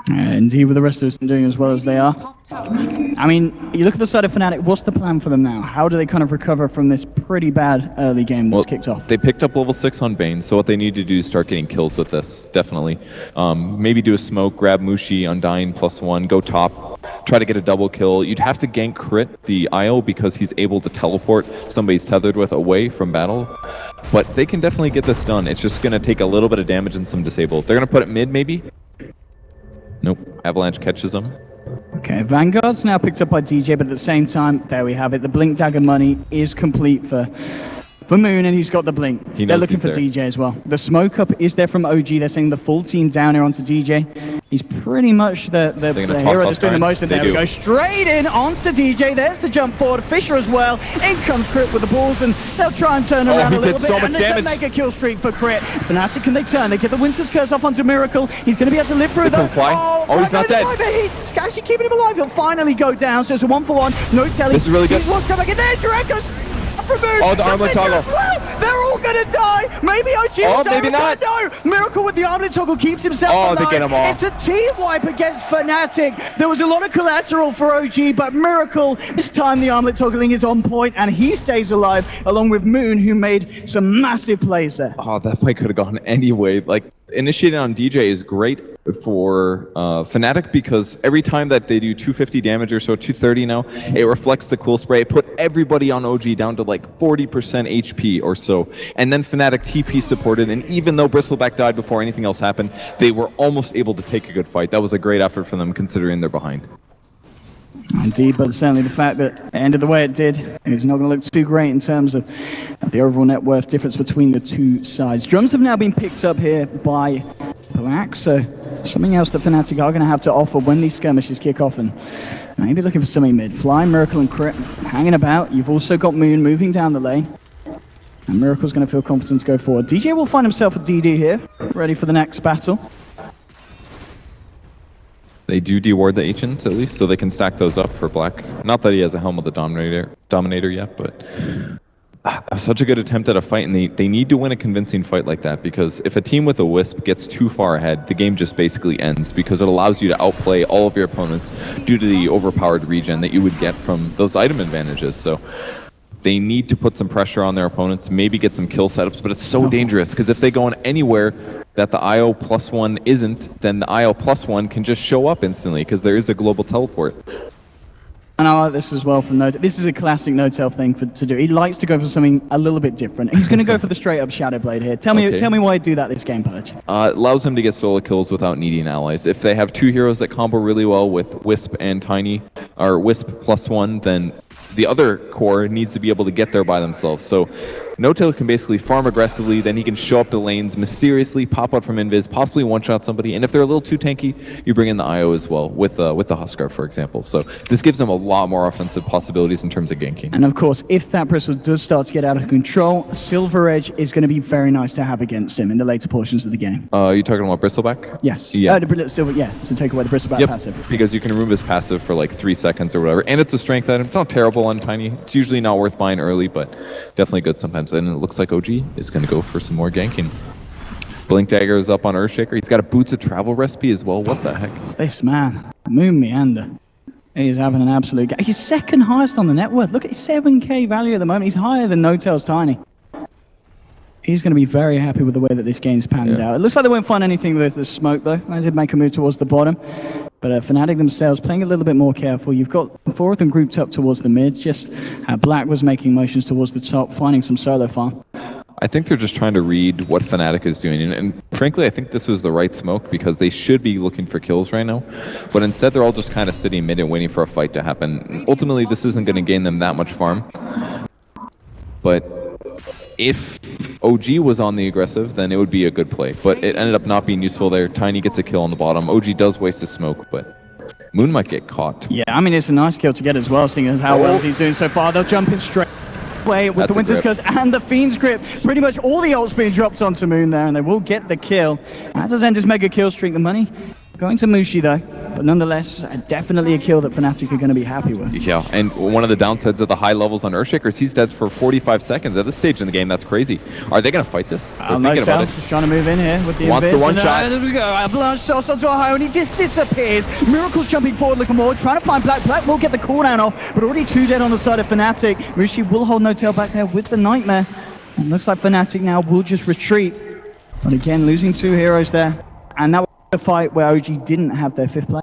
Indeed, with the rest of us doing as well as they are. I mean, you look at the side of Fnatic, what's the plan for them now? How do they kind of recover from this pretty bad early game that's kicked off? They picked up level 6 on Bane, so what they need to do is start getting kills with this, definitely. Maybe do a smoke, grab Mushi, Undying +1, go top, try to get a double kill. You'd have to gank crit the IO because he's able to teleport somebody's tethered with away from battle. But they can definitely get this done. It's just going to take a little bit of damage and some disable. They're going to put it mid, maybe? Nope. Avalanche catches them. Okay, Vanguard's now picked up by DJ, but at the same time, there we have it. The Blink Dagger money is complete for Moon, and he's got the Blink. They're looking for DJ as well. The smoke up is there from OG. They're sending the full team down here onto DJ. He's pretty much the hero that's doing the most, and there we go. Straight in onto DJ. There's the jump forward. Fisher as well. In comes Crit with the balls, and they'll try and turn around a little bit. And there's a mega kill streak for Crit. Fnatic, can they turn? They get the Winter's Curse off onto Miracle. He's going to be able to live through though. Oh, he's not dead. He's actually keeping him alive. He'll finally go down. So it's a 1-for-1. No telly. This is really good. He's come back in there. Jureko's removed. Oh, the armlet toggle. They're all gonna die. Maybe OG will die. Maybe not. No. Miracle with the armlet toggle keeps himself alive. They get him all. It's a team wipe against Fnatic. There was a lot of collateral for OG, but Miracle, this time the armlet toggling is on point, and he stays alive, along with Moon, who made some massive plays there. Oh, that fight could have gone anyway. Like, initiating on DJ is great for Fnatic because every time that they do 250 damage or so, 230 now, it reflects the cool spray. It put everybody on OG down to like 40% HP or so. And then Fnatic TP supported, and even though Bristleback died before anything else happened, they were almost able to take a good fight. That was a great effort for them considering they're behind. Indeed, but certainly the fact that it ended the way it did is not going to look too great in terms of the overall net worth difference between the two sides. Drums have now been picked up here by Black, so something else that Fnatic are going to have to offer when these skirmishes kick off, and maybe looking for something mid. Fly, Miracle, and Crit hanging about. You've also got Moon moving down the lane, and Miracle's going to feel confident to go forward. DJ will find himself a DD here, ready for the next battle. They do deward the Hns at least, so they can stack those up for Black. Not that he has a Helm of the Dominator yet, but such a good attempt at a fight, and they need to win a convincing fight like that, because if a team with a Wisp gets too far ahead, the game just basically ends, because it allows you to outplay all of your opponents due to the overpowered regen that you would get from those item advantages. So they need to put some pressure on their opponents, maybe get some kill setups, but it's so dangerous, because if they go in anywhere that the IO +1 isn't, then the IO +1 can just show up instantly, because there is a global teleport. And I like this as well from No-Tail. This is a classic No-Tail thing to do. He likes to go for something a little bit different. He's going to go for the straight-up Shadow Blade here. Tell me why you do that this game, Purge. It allows him to get solo kills without needing allies. If they have two heroes that combo really well with Wisp and Tiny, or Wisp +1, then the other core needs to be able to get there by themselves. So No-Tail can basically farm aggressively, then he can show up the lanes mysteriously, pop out from invis, possibly one-shot somebody, and if they're a little too tanky, you bring in the IO as well, with the Huskar, for example. So this gives them a lot more offensive possibilities in terms of ganking. And of course, if that Bristle does start to get out of control, Silver Edge is going to be very nice to have against him in the later portions of the game. You talking about Bristleback? Yes. Yeah. Silver, yeah, to take away the Bristleback passive. Because you can remove his passive for like 3 seconds or whatever, and it's a strength item. It's not terrible on Tiny. It's usually not worth buying early, but definitely good sometimes. And it looks like OG is going to go for some more ganking. Blink Dagger is up on Earthshaker. He's got a Boots of Travel recipe as well. What the heck? This man, Moon Meander, he's having an absolute game. He's second highest on the net worth. Look at his 7k value at the moment. He's higher than No-Tail's Tiny. He's going to be very happy with the way that this game's panned out. It looks like they won't find anything with the smoke, though. They did make a move towards the bottom. But Fnatic themselves playing a little bit more careful. You've got 4 of them grouped up towards the mid. Just Black was making motions towards the top, finding some solo farm. I think they're just trying to read what Fnatic is doing. And frankly, I think this was the right smoke because they should be looking for kills right now. But instead, they're all just kind of sitting mid and waiting for a fight to happen. Ultimately, this isn't going to gain them that much farm. But if OG was on the aggressive, then it would be a good play. But it ended up not being useful there. Tiny gets a kill on the bottom. OG does waste his smoke, but Moon might get caught. Yeah, I mean, it's a nice kill to get as well, seeing as how well he's doing so far. They'll jump in straight away with the Winter's Curse and the Fiend's Grip. Pretty much all the ults being dropped onto Moon there, and they will get the kill. That does end his mega kill streak. The money going to Mushi, though. But nonetheless, definitely a kill that Fnatic are going to be happy with. Yeah, and one of the downsides of the high levels on Earthshaker is he's dead for 45 seconds. At this stage in the game, that's crazy. Are they going to fight this? They're thinking about it. Just trying to move in here with the Wants the one shot. There we go. Avalanche sauce onto Ohio, and he just disappears. Miracle's jumping forward looking more, trying to find Black. Black will get the cooldown off, but already 2 dead on the side of Fnatic. Mushi will hold No-Tail back there with the Nightmare. And looks like Fnatic now will just retreat. But again, losing 2 heroes there. And that was a fight where OG didn't have their 5th player.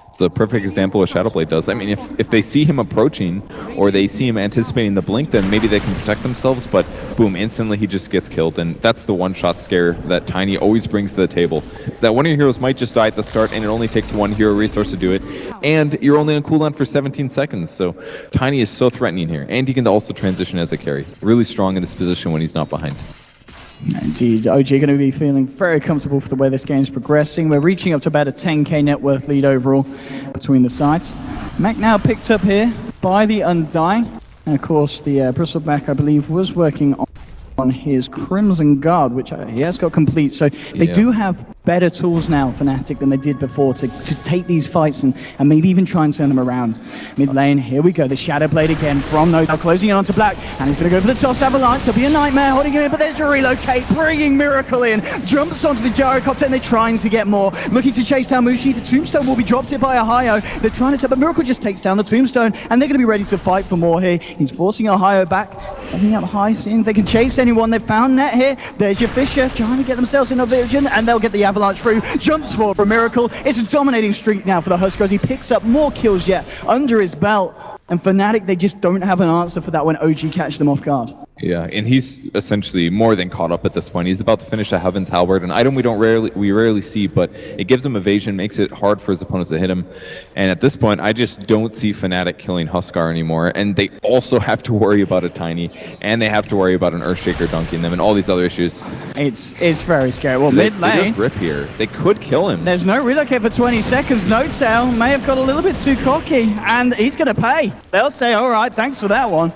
It's a perfect example of Shadowblade does. I mean, if they see him approaching or they see him anticipating the blink, then maybe they can protect themselves, but boom, instantly he just gets killed. And that's the one-shot scare that Tiny always brings to the table. Is that one of your heroes might just die at the start and it only takes 1 hero resource to do it, and you're only on cooldown for 17 seconds. So Tiny is so threatening here, and he can also transition as a carry. Really strong in this position when he's not behind. Indeed, OG going to be feeling very comfortable for the way this game is progressing. We're reaching up to about a 10k net worth lead overall between the sides. Mech now picked up here by the Undying. And of course, the Bristleback, I believe, was working on his Crimson Guard, which he has got complete. So they do have better tools now, Fnatic, than they did before to take these fights and maybe even try and turn them around. Mid lane, here we go, the Shadow Blade again from No-Tail, closing in onto Black, and he's going to go for the toss avalanche. There'll be a Nightmare holding him in, but there's a relocate, bringing Miracle in, jumps onto the Gyrocopter, and they're trying to get more, looking to chase down Mushi. The Tombstone will be dropped here by Ohio. They're trying to, but Miracle just takes down the Tombstone, and they're going to be ready to fight for more here. He's forcing Ohio back, heading up high, seeing if they can chase anyone. They've found Net here. There's your Fisher trying to get themselves in a vision, and they'll get the avalanche through. Jumps forward for Miracle. It's a dominating streak now for the Huskers. He picks up more kills yet under his belt. And Fnatic, they just don't have an answer for that when OG catch them off guard. Yeah, and he's essentially more than caught up at this point. He's about to finish a Heaven's Halberd, an item we rarely see, but it gives him evasion, makes it hard for his opponents to hit him. And at this point, I just don't see Fnatic killing Huskar anymore. And they also have to worry about a Tiny, and they have to worry about an Earthshaker dunking them, and all these other issues. It's very scary. Well, mid lane, grip here. They could kill him. There's no relocate for 20 seconds. No-Tail may have got a little bit too cocky, and he's going to pay. They'll say, all right, thanks for that one.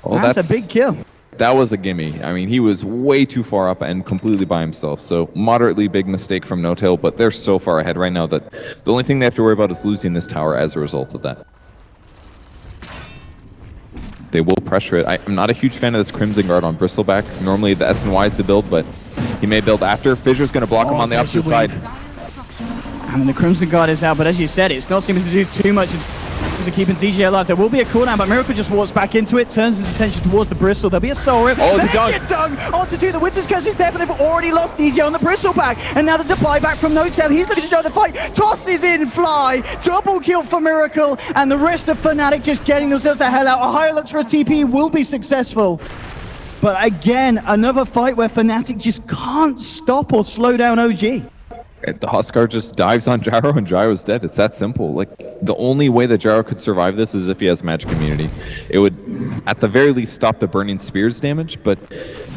Well, that's a big kill. That was a gimme. I mean, he was way too far up and completely by himself. So moderately big mistake from No-Tail, but they're so far ahead right now that the only thing they have to worry about is losing this tower as a result of that. They will pressure it. I'm not a huge fan of this Crimson Guard on Bristleback. Normally the S&Y is the build, but he may build after. Fissure's going to block him on the opposite side. I mean, the Crimson Guard is out, but as you said, it's not seeming to do too much to keeping DJ alive. There will be a cooldown, but Miracle just walks back into it, turns his attention towards the Bristle. There'll be a Soul Rip. Oh, There's Dung onto 2. The Winter's Curse is there, but they've already lost DJ on the Bristleback. And now there's a buyback from No-Tail. He's looking to join the fight. Tosses in Fly. Double kill for Miracle. And the rest of Fnatic just getting themselves the hell out. Ohio looks for a TP, will be successful. But again, another fight where Fnatic just can't stop or slow down OG. The Huskar just dives on Gyro and Gyro's dead. It's that simple. Like, the only way that Gyro could survive this is if he has magic immunity. It would at the very least stop the burning spears damage, but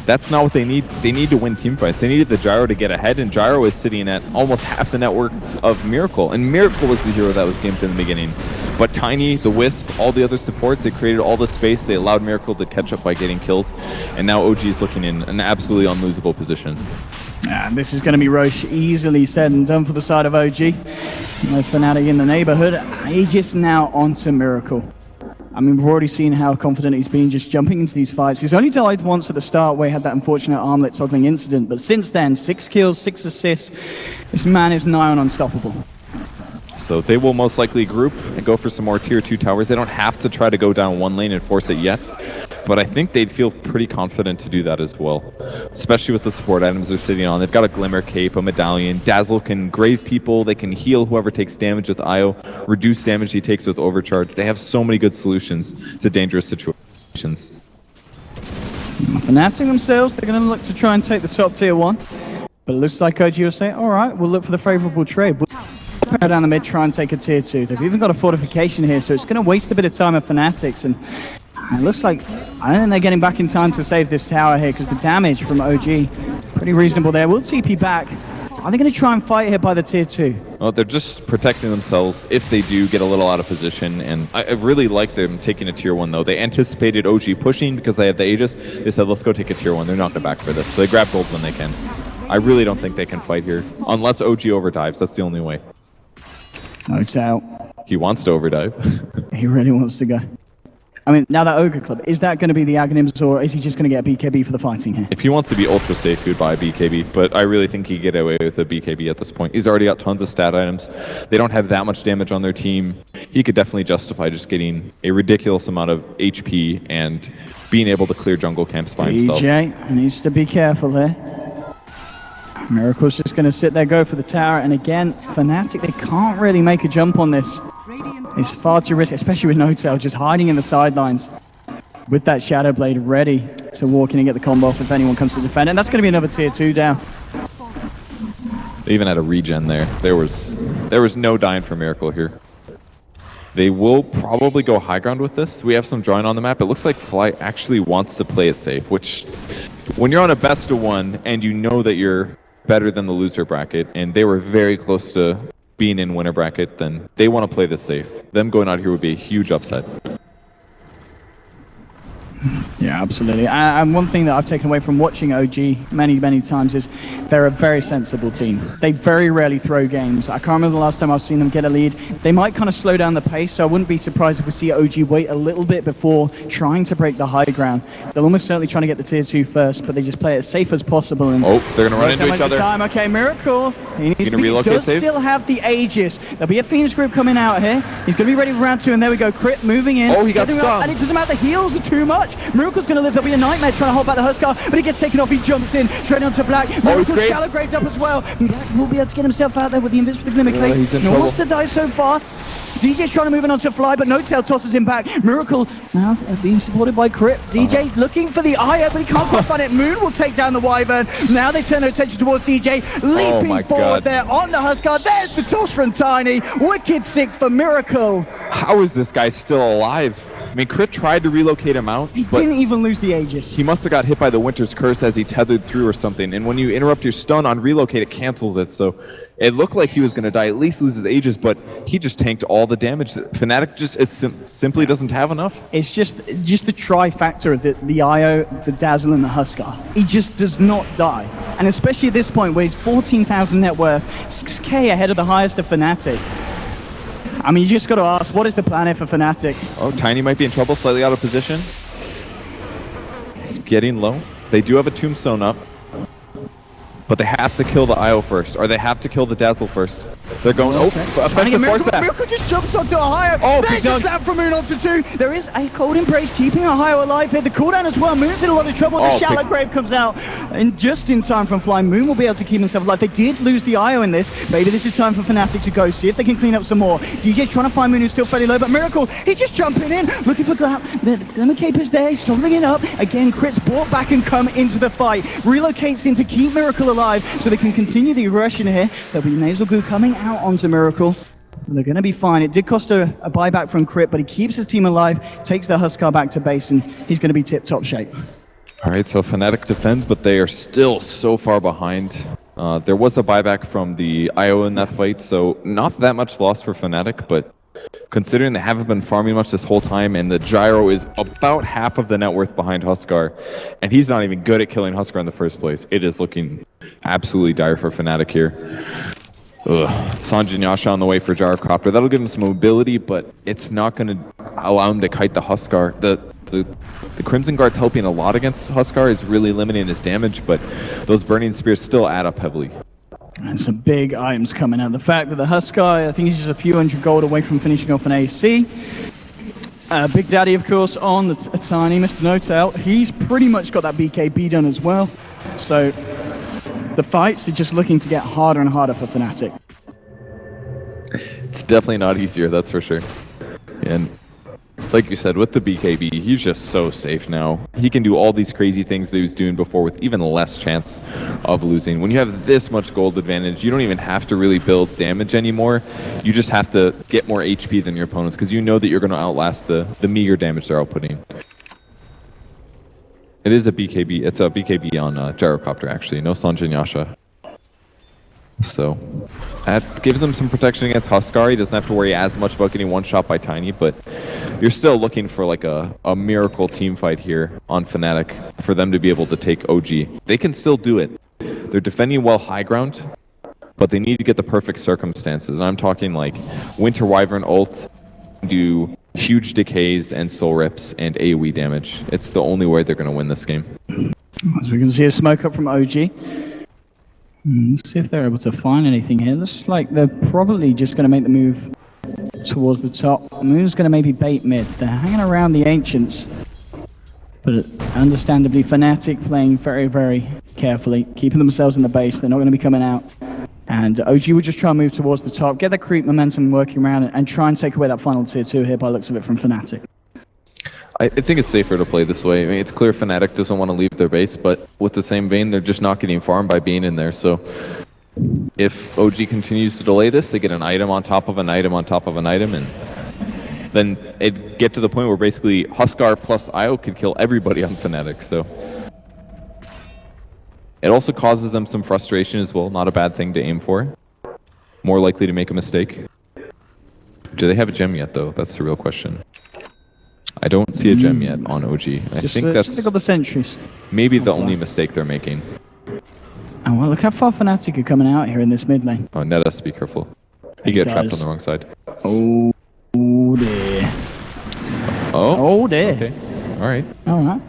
that's not what they need. They need to win team fights. They needed the Gyro to get ahead, and Gyro is sitting at almost half the network of Miracle, and Miracle was the hero that was gimped in the beginning. But Tiny, the Wisp, all the other supports, they created all the space, they allowed Miracle to catch up by getting kills, and now OG is looking in an absolutely unlosable position. And this is going to be Roche easily said and done for the side of OG. No Fnatic in the neighborhood. Aegis now onto Miracle. I mean, we've already seen how confident he's been just jumping into these fights. He's only died once at the start where he had that unfortunate armlet toggling incident, but since then, 6 kills, 6 assists. This man is nigh on unstoppable. So they will most likely group and go for some more tier 2 towers. They don't have to try to go down one lane and force it yet, but I think they'd feel pretty confident to do that as well, especially with the support items they're sitting on. They've got a Glimmer Cape, a Medallion. Dazzle can grave people. They can heal whoever takes damage with IO, reduce damage he takes with Overcharge. They have so many good solutions to dangerous situations. Fnatic themselves, they're going to look to try and take the top tier 1, but it looks like OG will say, all right, we'll look for the favorable trade. Go down the mid, try and take a tier 2. They've even got a fortification here, so it's going to waste a bit of time of Fnatic's, and it looks like, I don't think they're getting back in time to save this tower here, because the damage from OG, pretty reasonable there. We'll TP back. Are they going to try and fight here by the tier 2? Well, they're just protecting themselves if they do get a little out of position, and I really like them taking a tier 1 though. They anticipated OG pushing because they have the Aegis. They said, let's go take a tier 1. They're not going to back for this, so they grab gold when they can. I really don't think they can fight here, unless OG overdives. That's the only way. No doubt. He wants to overdive. He really wants to go. I mean, now that Ogre Club, is that going to be the Aghanims, or is he just going to get a BKB for the fighting here? If he wants to be ultra safe, he would buy a BKB, but I really think he'd get away with a BKB at this point. He's already got tons of stat items. They don't have that much damage on their team. He could definitely justify just getting a ridiculous amount of HP and being able to clear jungle camps by himself. DJ needs to be careful there. Miracle's just going to sit there, go for the tower, and again, Fnatic, they can't really make a jump on this. It's far too risky, especially with N0tail just hiding in the sidelines with that Shadow Blade ready to walk in and get the combo off if anyone comes to defend. And that's going to be another tier 2 down. They even had a regen there. There was no dying for Miracle here. They will probably go high ground with this. We have some drawing on the map. It looks like Fly actually wants to play it safe, which when you're on a best of 1 and you know that you're better than the loser bracket, and they were very close to being in winner bracket, then they want to play this safe. Them going out here would be a huge upset. Yeah, absolutely. And one thing that I've taken away from watching OG many times is they're a very sensible team. They very rarely throw games. I can't remember the last time I've seen them get a lead. They might kind of slow down the pace, so I wouldn't be surprised if we see OG wait a little bit before trying to break the high ground. They'll almost certainly trying to get the tier 2 first, but they just play it as safe as possible. And oh, they're going to run into each other. Time. Okay, Miracle. He needs to relocate does safe? Still have the Aegis. There'll be a Phoenix group coming out here. He's going to be ready for round 2, and there we go. Crit moving in. Oh, he got stunned. And it doesn't matter. The heals are too much. Miracle's going to live. There'll be a Nightmare trying to hold back the Huskar, but he gets taken off. He jumps in straight onto Black. Miracle's shallow graved up as well. Black will be able to get himself out there with the invisible Glimmer Cape. He's in No trouble. wants to die so far. DJ's trying to move in onto Fly, but N0tail tosses him back. Miracle now being supported by Crypt. DJ looking for the Io, but he can't quite find it. Moon will take down the Wyvern. Now they turn their attention towards DJ, leaping forward there on the Huskar. There's the toss from Tiny. Wicked sick for Miracle. How is this guy still alive? I mean, Crit tried to relocate him out, He but didn't even lose the Aegis. he must have got hit by the Winter's Curse as he tethered through or something. And when you interrupt your stun on relocate, it cancels it. So it looked like he was going to die, at least lose his Aegis, but he just tanked all the damage. Fnatic just simply doesn't have enough. It's just the trifactor, the Io, the Dazzle, and the Huskar. He just does not die. And especially at this point where he's 14,000 net worth, 6k ahead of the highest of Fnatic. I mean, you just got to ask, what is the plan here for Fnatic? Oh, Tiny might be in trouble, slightly out of position. It's getting low. They do have a Tombstone up, but they have to kill the Io first, or they have to kill the Dazzle first. They're going, offensive force that. Miracle just jumps onto Ohio. Oh, There's a slap from Moon onto 2. There is a cold embrace keeping Ohio alive here. The cooldown as well. Moon's in a lot of trouble. The shallow grave comes out. And just in time from Fly, Moon will be able to keep himself alive. They did lose the Io in this. Maybe this is time for Fnatic to go. See if they can clean up some more. DJ's trying to find Moon, who's still fairly low, but Miracle, he's just jumping in, looking for Glamp. The Glimmer Cape is there. He's toggling it up. Again, Crit's brought back and come into the fight. Relocates in to keep Miracle alive so they can continue the aggression here. There'll be Nasal Goo coming out onto Miracle. They're going to be fine. It did cost a buyback from Crit, but he keeps his team alive, takes the Huskar back to base, and he's going to be tip-top shape. All right, so Fnatic defends, but they are still so far behind. There was a buyback from the IO in that fight, so not that much loss for Fnatic, but considering they haven't been farming much this whole time, and the Gyro is about half of the net worth behind Huskar, and he's not even good at killing Huskar in the first place, it is looking absolutely dire for Fnatic here. Sanjay and Yasha on the way for Gyrocopter. That'll give him some mobility, but it's not going to allow him to kite the Huskar. The Crimson Guard's helping a lot against Huskar, is really limiting his damage, but those Burning Spears still add up heavily. And some big items coming out. The fact that the Huskar, I think he's just a few hundred gold away from finishing off an AC. Big Daddy, of course, on the tiny Mr. No-Tail. He's pretty much got that BKB done as well. So the fights are just looking to get harder and harder for Fnatic. It's definitely not easier, that's for sure. And like you said, with the BKB, he's just so safe now. He can do all these crazy things that he was doing before with even less chance of losing. When you have this much gold advantage, you don't even have to really build damage anymore. You just have to get more HP than your opponents, because you know that you're going to outlast the meager damage they're outputting. It is a BKB. It's a BKB on Gyrocopter, actually. No Sanjay and Yasha. So that gives him some protection against Huskar. He doesn't have to worry as much about getting one-shot by Tiny, but you're still looking for like a miracle team fight here on Fnatic for them to be able to take OG. They can still do it. They're defending well high ground, but they need to get the perfect circumstances. And I'm talking like Winter Wyvern ult, do huge decays and soul rips and AoE damage. It's the only way they're going to win this game. As we can see a smoke up from OG. Let's see if they're able to find anything here. Looks like they're probably just going to make the move towards the top. Moon's going to maybe bait mid. They're hanging around the Ancients. But understandably, Fnatic playing very, very carefully, keeping themselves in the base. They're not going to be coming out. And OG will just try and move towards the top, get the creep momentum working around, and try and take away that final tier 2 here by looks of it from Fnatic. I think it's safer to play this way. I mean, it's clear Fnatic doesn't want to leave their base, but with the same vein, they're just not getting farmed by being in there. So if OG continues to delay this, they get an item on top of an item on top of an item, and then it get to the point where basically Huskar plus IO could kill everybody on Fnatic. So it also causes them some frustration as well. Not a bad thing to aim for. More likely to make a mistake. Do they have a gem yet, though? That's the real question. I don't see a gem yet on OG. I think that's got the sentries. Maybe the only mistake they're making. Oh, well, look how far Fnatic are coming out here in this mid lane. Oh, Ned has to be careful. He get trapped on the wrong side. Oh dear. Oh dear. Okay. All right. All right.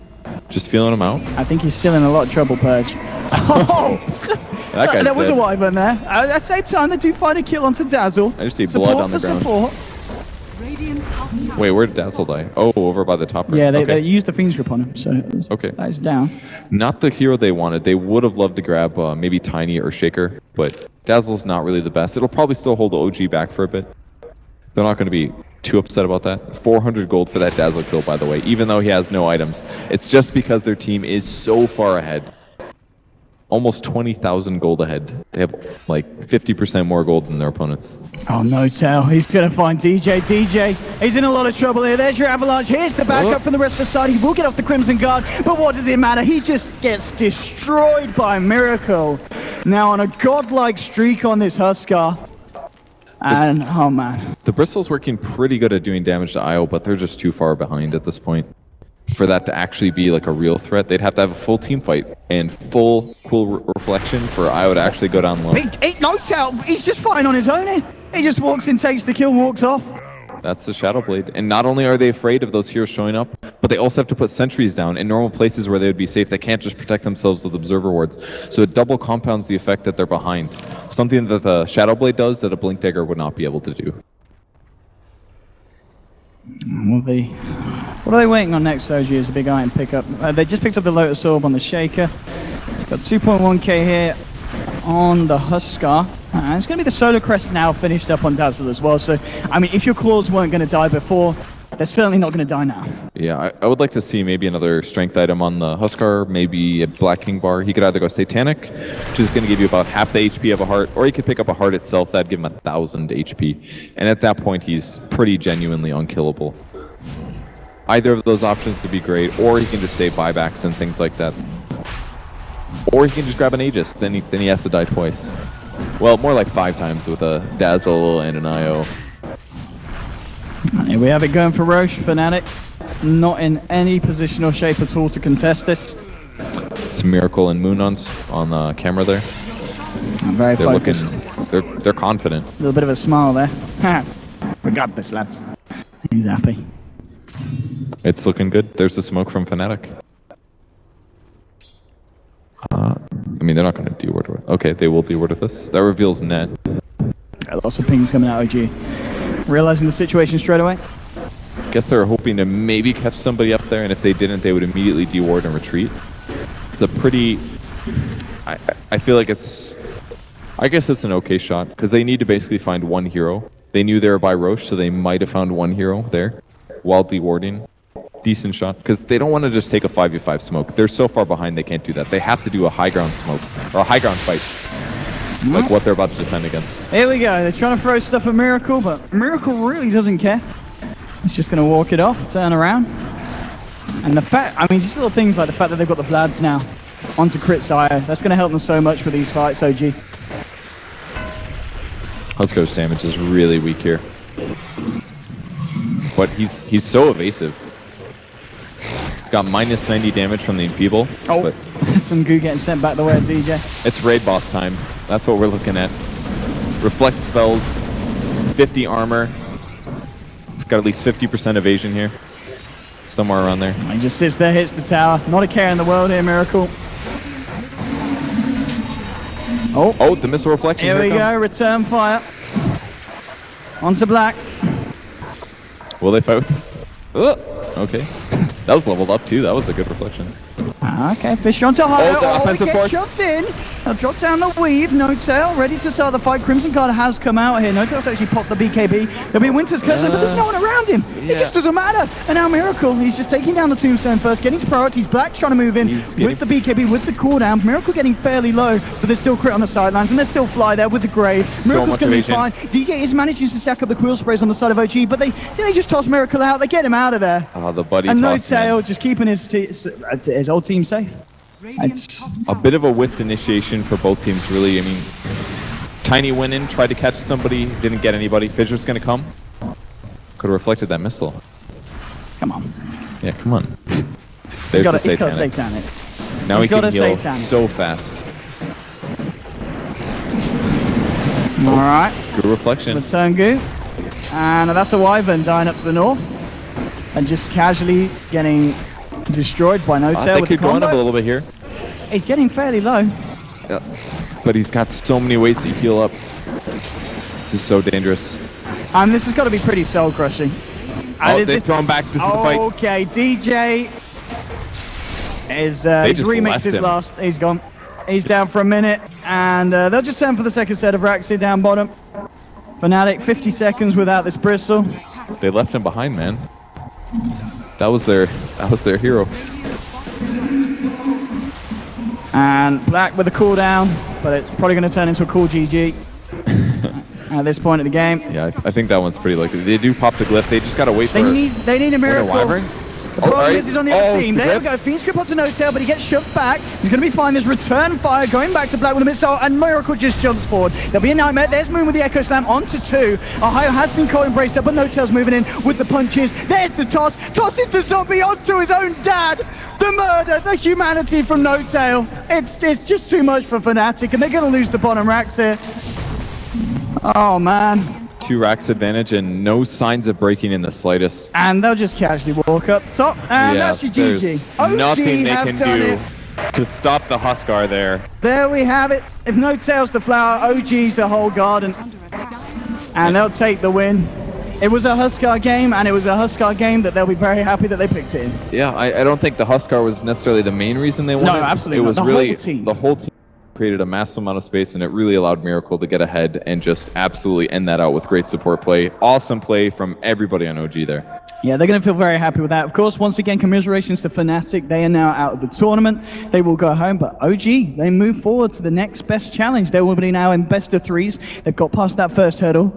Just feeling him out. I think he's still in a lot of trouble, Purge. Oh! That guy's there was dead. a Wyvern there. At the same time, they do find a kill onto Dazzle. I just see blood on the ground. Support. Wait, where did Dazzle die? Oh, over by the top right. Yeah, they okay. used the Fiend's Grip on him, so Okay. that is down. Not the hero they wanted. They would have loved to grab maybe Tiny or Shaker, but Dazzle's not really the best. It'll probably still hold the OG back for a bit. They're not going to be too upset about that. 400 gold for that Dazzle kill, by the way, even though he has no items. It's just because their team is so far ahead. Almost 20,000 gold ahead. They have like 50% more gold than their opponents. Oh, No-Tail. He's going to find DJ. DJ, he's in a lot of trouble here. There's your Avalanche. Here's the backup from the rest of the side. He will get off the Crimson Guard, but what does it matter? He just gets destroyed by Miracle. Now on a godlike streak on this Huskar. And, oh man. The Bristol's working pretty good at doing damage to IO, but they're just too far behind at this point. For that to actually be like a real threat, they'd have to have a full team fight and full cool reflection for IO to actually go down low. No-Tail, he's just fine on his own here. He just walks in, takes the kill, walks off. That's the Shadow Blade. And not only are they afraid of those heroes showing up, but they also have to put sentries down in normal places where they would be safe. They can't just protect themselves with Observer Wards. So it double compounds the effect that they're behind. Something that the Shadow Blade does that a Blink Dagger would not be able to do. What are they waiting on next, OG, is a big item pickup. They just picked up the Lotus Orb on the Shaker. Got 2.1k here on the Huskar. And it's going to be the Solar Crest now finished up on Dazzle as well. So, I mean, if your claws weren't going to die before, they're certainly not going to die now. Yeah, I would like to see maybe another strength item on the Huskar, maybe a Black King bar. He could either go Satanic, which is going to give you about half the HP of a heart, or he could pick up a heart itself, that'd give him 1,000 HP. And at that point, he's pretty genuinely unkillable. Either of those options would be great, or he can just save buybacks and things like that. Or he can just grab an Aegis, then he has to die twice. Well, more like 5 times with a Dazzle and an IO. Here we have it going for Roche. Fnatic not in any position or shape at all to contest this. It's Miracle and Moon on the camera there. Very They're focused. they're confident. A little bit of a smile there. We got this, lads. He's happy. It's looking good. There's the smoke from Fnatic. I mean, they're not going to deward with. Okay, they will deward with this. That reveals net. Lots of pings coming out of OG. Realizing the situation straight away. Guess they were hoping to maybe catch somebody up there, and if they didn't, they would immediately deward and retreat. It's a pretty... I feel like it's... I guess it's an okay shot, because they need to basically find one hero. They knew they were by Roche, so they might have found one hero there while dewarding. Decent shot, because they don't want to just take a 5v5 smoke. They're so far behind they can't do that. They have to do a high ground smoke, or a high ground fight. Like what they're about to defend against. Here we go. They're trying to throw stuff at Miracle, but Miracle really doesn't care. He's just going to walk it off, turn around. And the fact, I mean, just little things like the fact that they've got the Vlads now onto Crit Sire. That's going to help them so much for these fights, OG. Huskar's damage is really weak here. But he's so evasive. It's got minus 90 damage from the Enfeeble. Oh, but some goo getting sent back the way of DJ. it's raid boss time. That's what we're looking at. Reflect spells, 50 armor. It's got at least 50% evasion here. Somewhere around there. He just sits there, hits the tower. Not a care in the world here, Miracle. Oh, the missile reflection. Here we comes. go, return fire. Onto Black. Will they fight with this? Okay. That was leveled up too. That was a good reflection. Okay, fish onto high. The offensive he force. gets shoved in. Now drop down the weave. No-Tail ready to start the fight. Crimson Guard has come out here. No-Tail's actually popped the BKB. There'll be Winter's Curse, but there's no one around him. It just doesn't matter. And now Miracle, he's just taking down the Tombstone first, getting to priorities. Black trying to move in with the BKB, with the cooldown. Miracle getting fairly low, but there's still crit on the sidelines, and there's still Fly there with the Grave. Miracle's going to be fine. DJ is managing to stack up the Quill Sprays on the side of OG, but they just toss Miracle out. They get him out of there. Oh, the buddy And toss, No-Tail man. just keeping his old team safe. It's A bit of a whiffed initiation for both teams, really. I mean, Tiny went in, tried to catch somebody, didn't get anybody. Fissure's going to come. Could have reflected that missile. come on. Yeah, come on. He's There's got the a Satanic. Satanic. Now he He's got can a heal Satanic. so fast. All right. Good reflection. Return Goo. And that's a Wyvern dying up to the north. And just casually getting destroyed by No-Tail They with the could go on up a combo. little bit here. He's getting fairly low. Yeah. But he's got so many ways to heal up. This is so dangerous. And this has got to be pretty soul crushing. Oh, they've thrown back. This is the fight. Okay, DJ is he's just remixed left his him. last. He's gone. He's down for a minute, and they'll just turn for the second set of Raxi down bottom. Fnatic 50 seconds without this Bristol. They left him behind, man. That was their hero. And Black with a cooldown, but it's probably going to turn into a cool GG at this point of the game. Yeah, I think that one's pretty likely. They do pop the glyph. They just gotta wait for They need a miracle. Wyvern. The problem alright. is he's on the other team. the There we grip. go. Fiend strip onto No-Tail, but he gets shoved back. He's going to be fine. There's return fire going back to Black with a missile, and Miracle just jumps forward. There'll be a nightmare. There's Moon with the Echo Slam onto 2. Ohio has been caught embraced up, but No-Tail's moving in with the punches. There's the toss. Tosses the zombie onto his own dad. The murder, the humanity from No-Tail. It's just too much for Fnatic, and they're going to lose the bottom racks here. Oh, man. 2 racks advantage and no signs of breaking in the slightest. And they'll just casually walk up top, and Yeah, that's your there's GG. OG nothing they have can done do it. to stop the Huskar there. There we have it. If No-Tail's the flower, OG's the whole garden. And they'll take the win. It was a Huskar game, and it was a Huskar game that they'll be very happy that they picked it in. Yeah, I don't think the Huskar was necessarily the main reason they won. No, it. absolutely It not. was The really whole team. the whole team created a massive amount of space, and it really allowed Miracle to get ahead and just absolutely end that out with great support play. Awesome play from everybody on OG there. Yeah, they're going to feel very happy with that. Of course, once again, commiserations to Fnatic. They are now out of the tournament. They will go home, but OG, they move forward to the next best challenge. They will be now in best of threes. They've got past that first hurdle.